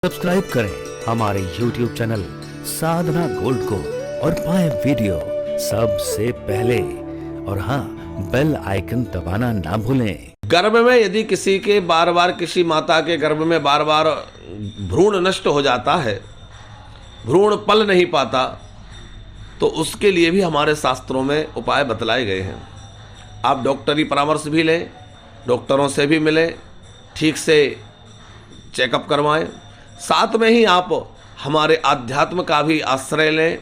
Subscribe करें हमारे YouTube channel साधना gold को और पाएं वीडियो सबसे पहले। और हाँ, बेल आइकन दबाना ना भूलें। गर्भ में यदि किसी के बार बार किसी माता के गर्भ में बार बार भ्रूण नष्ट हो जाता है, भ्रूण पल नहीं पाता, तो उसके लिए भी हमारे शास्त्रों में उपाय बतलाए गए हैं। आप डॉक्टरी परामर्श भी लें, डॉक्टरों से भी मिलें, ठीक से चेकअप करवाएं, साथ में ही आप हमारे आध्यात्म का भी आश्रय लें।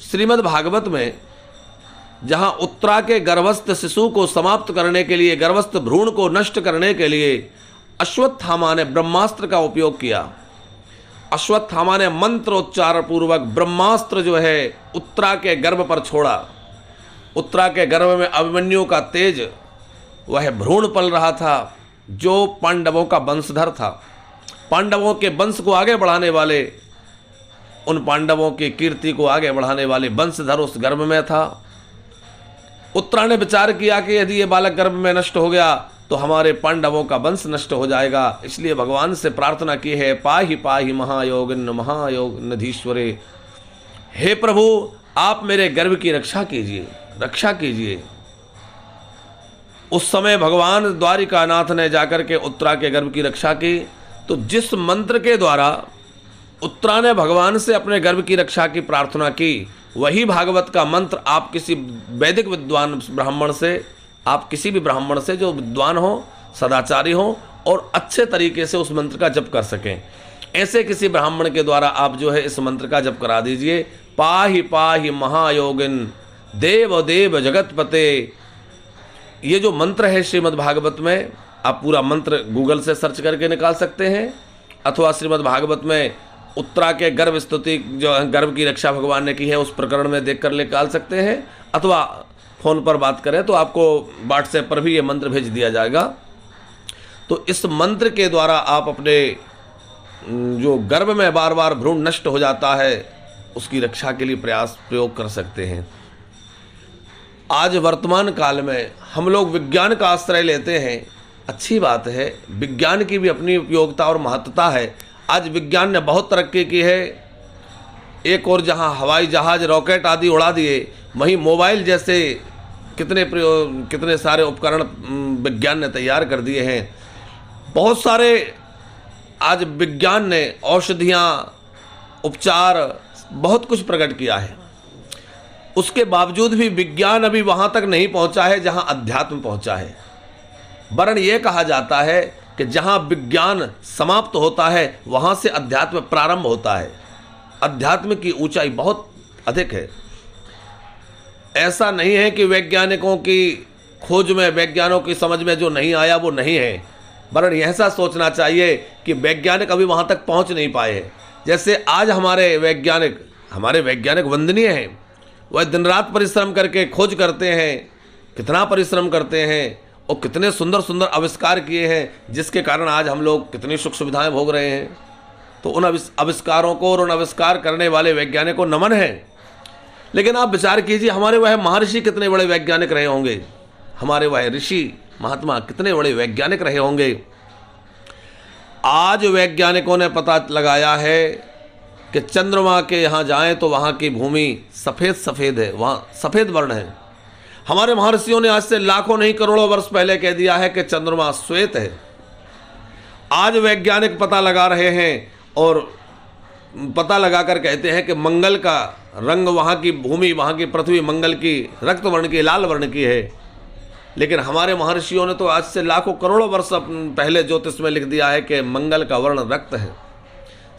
श्रीमद् भागवत में जहाँ उत्तरा के गर्भस्थ शिशु को समाप्त करने के लिए, गर्भस्थ भ्रूण को नष्ट करने के लिए अश्वत्थामा ने ब्रह्मास्त्र का उपयोग किया। अश्वत्थामा ने मंत्रोच्चार पूर्वक ब्रह्मास्त्र जो है उत्तरा के गर्भ पर छोड़ा। उत्तरा के गर्भ में अभिमन्यु का तेज, वह भ्रूण पल रहा था जो पांडवों का वंशधर था। पांडवों के वंश को आगे बढ़ाने वाले, उन पांडवों की कीर्ति को आगे बढ़ाने वाले वंशधर उस गर्भ में था। उत्तरा ने विचार किया कि यदि ये बालक गर्भ में नष्ट हो गया तो हमारे पांडवों का वंश नष्ट हो जाएगा। इसलिए भगवान से प्रार्थना की है, पाहि पाहि महायोगिन महायोग निधीश्वरे, हे प्रभु आप मेरे गर्भ की रक्षा कीजिए, रक्षा कीजिए। उस समय भगवान द्वारिकानाथ ने जाकर के उत्तरा के गर्भ की रक्षा की। तो जिस मंत्र के द्वारा उत्तरा ने भगवान से अपने गर्भ की रक्षा की प्रार्थना की, वही भागवत का मंत्र आप किसी वैदिक विद्वान ब्राह्मण से, आप किसी भी ब्राह्मण से जो विद्वान हो, सदाचारी हो और अच्छे तरीके से उस मंत्र का जप कर सकें, ऐसे किसी ब्राह्मण के द्वारा आप जो है इस मंत्र का जप करा दीजिए। पाहि पाहि महायोगिन देव देव जगतपते, ये जो मंत्र है श्रीमद् भागवत में, आप पूरा मंत्र गूगल से सर्च करके निकाल सकते हैं, अथवा श्रीमद् भागवत में उत्तरा के गर्भ स्तुति जो गर्भ की रक्षा भगवान ने की है उस प्रकरण में देखकर निकाल सकते हैं, अथवा फ़ोन पर बात करें तो आपको व्हाट्सएप पर भी ये मंत्र भेज दिया जाएगा। तो इस मंत्र के द्वारा आप अपने जो गर्भ में बार बार भ्रूण नष्ट हो जाता है उसकी रक्षा के लिए प्रयोग कर सकते हैं। आज वर्तमान काल में हम लोग विज्ञान का आश्रय लेते हैं, अच्छी बात है, विज्ञान की भी अपनी उपयोगिता और महत्वता है। आज विज्ञान ने बहुत तरक्की की है। एक और जहां हवाई जहाज, रॉकेट आदि उड़ा दिए, वहीं मोबाइल जैसे कितने सारे उपकरण विज्ञान ने तैयार कर दिए हैं। बहुत सारे आज विज्ञान ने औषधियाँ, उपचार, बहुत कुछ प्रकट किया है। उसके बावजूद भी विज्ञान अभी वहाँ तक नहीं पहुँचा है जहाँ अध्यात्म पहुँचा है। वरन ये कहा जाता है कि जहाँ विज्ञान समाप्त होता है वहाँ से अध्यात्म प्रारंभ होता है। अध्यात्म की ऊंचाई बहुत अधिक है। ऐसा नहीं है कि वैज्ञानिकों की खोज में, वैज्ञानिकों की समझ में जो नहीं आया वो नहीं है, वरन ऐसा सोचना चाहिए कि वैज्ञानिक अभी वहाँ तक पहुँच नहीं पाए हैं। जैसे आज हमारे वैज्ञानिक वंदनीय हैं। वह दिन रात परिश्रम करके खोज करते हैं, कितना परिश्रम करते हैं और कितने सुंदर सुंदर आविष्कार किए हैं, जिसके कारण आज हम लोग कितनी सुख सुविधाएं भोग रहे हैं। तो उन आविष्कारों को और उन आविष्कार करने वाले वैज्ञानिकों को नमन है। लेकिन आप विचार कीजिए, हमारे वह महर्षि कितने बड़े वैज्ञानिक रहे होंगे, हमारे वह ऋषि महात्मा कितने बड़े वैज्ञानिक रहे होंगे। आज वैज्ञानिकों ने पता लगाया है कि चंद्रमा के यहाँ जाएं तो वहाँ की भूमि सफ़ेद सफ़ेद है, वहाँ सफ़ेद वर्ण है। हमारे महर्षियों ने आज से लाखों नहीं करोड़ों वर्ष पहले कह दिया है कि चंद्रमा श्वेत है। आज वैज्ञानिक पता लगा रहे हैं और पता लगाकर कहते हैं कि मंगल का रंग, वहाँ की भूमि, वहाँ की पृथ्वी मंगल की रक्त वर्ण की, लाल वर्ण की है। लेकिन हमारे महर्षियों ने तो आज से लाखों करोड़ों वर्ष पहले ज्योतिष में लिख दिया है कि मंगल का वर्ण रक्त है।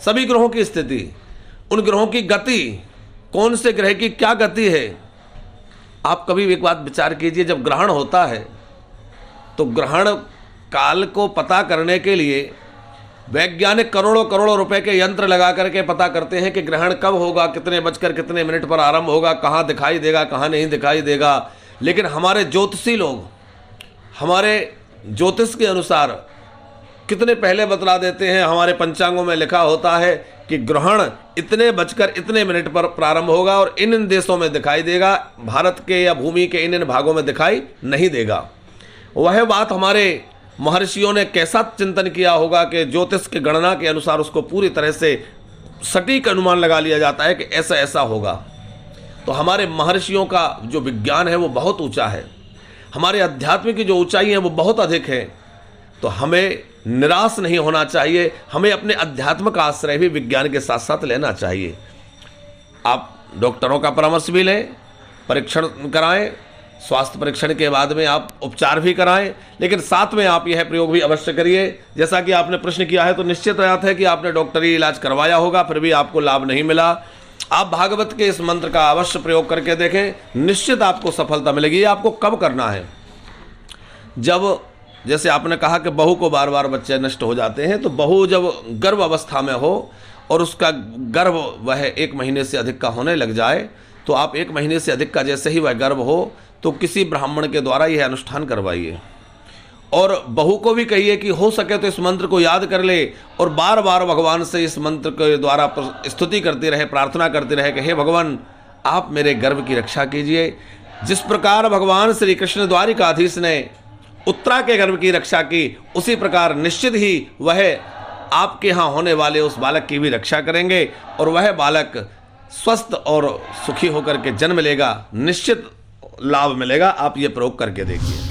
सभी ग्रहों की स्थिति, उन ग्रहों की गति, कौन से ग्रह की क्या गति है, आप कभी एक बात विचार कीजिए। जब ग्रहण होता है तो ग्रहण काल को पता करने के लिए वैज्ञानिक करोड़ों करोड़ों रुपए के यंत्र लगा करके पता करते हैं कि ग्रहण कब होगा, कितने बजकर कितने मिनट पर आरंभ होगा, कहाँ दिखाई देगा, कहाँ नहीं दिखाई देगा। लेकिन हमारे ज्योतिषी लोग हमारे ज्योतिष के अनुसार कितने पहले बतला देते हैं। हमारे पंचांगों में लिखा होता है कि ग्रहण इतने बजकर इतने मिनट पर प्रारंभ होगा और इन देशों में दिखाई देगा, भारत के या भूमि के इन भागों में दिखाई नहीं देगा। वह बात हमारे महर्षियों ने कैसा चिंतन किया होगा कि ज्योतिष के गणना के अनुसार उसको पूरी तरह से सटीक अनुमान लगा लिया जाता है कि ऐसा ऐसा होगा। तो हमारे महर्षियों का जो विज्ञान है वो बहुत ऊंचा है, हमारे अध्यात्म की जो ऊंचाई है वो बहुत अधिक है। तो हमें निराश नहीं होना चाहिए, हमें अपने अध्यात्म का आश्रय भी विज्ञान के साथ साथ लेना चाहिए। आप डॉक्टरों का परामर्श भी लें, परीक्षण कराएं, स्वास्थ्य परीक्षण के बाद में आप उपचार भी कराएं, लेकिन साथ में आप यह प्रयोग भी अवश्य करिए। जैसा कि आपने प्रश्न किया है तो निश्चित बात है कि आपने डॉक्टरी इलाज करवाया होगा, फिर भी आपको लाभ नहीं मिला। आप भागवत के इस मंत्र का अवश्य प्रयोग करके देखें, निश्चित आपको सफलता मिलेगी। आपको कब करना है? जब, जैसे आपने कहा कि बहू को बार बार बच्चे नष्ट हो जाते हैं, तो बहू जब गर्भ अवस्था में हो और उसका गर्भ वह 1 महीने से अधिक का होने लग जाए, तो आप 1 महीने से अधिक का जैसे ही वह गर्भ हो तो किसी ब्राह्मण के द्वारा यह अनुष्ठान करवाइए। और बहू को भी कहिए कि हो सके तो इस मंत्र को याद कर ले और बार बार भगवान से इस मंत्र के द्वारा स्तुति करती रहे, प्रार्थना करती रहे कि हे भगवान, आप मेरे गर्भ की रक्षा कीजिए। जिस प्रकार भगवान श्री कृष्ण द्वारिकाधीश ने उत्तरा के गर्भ की रक्षा की, उसी प्रकार निश्चित ही वह आपके यहाँ होने वाले उस बालक की भी रक्षा करेंगे और वह बालक स्वस्थ और सुखी होकर के जन्म लेगा। निश्चित लाभ मिलेगा। आप ये प्रयोग करके देखिए।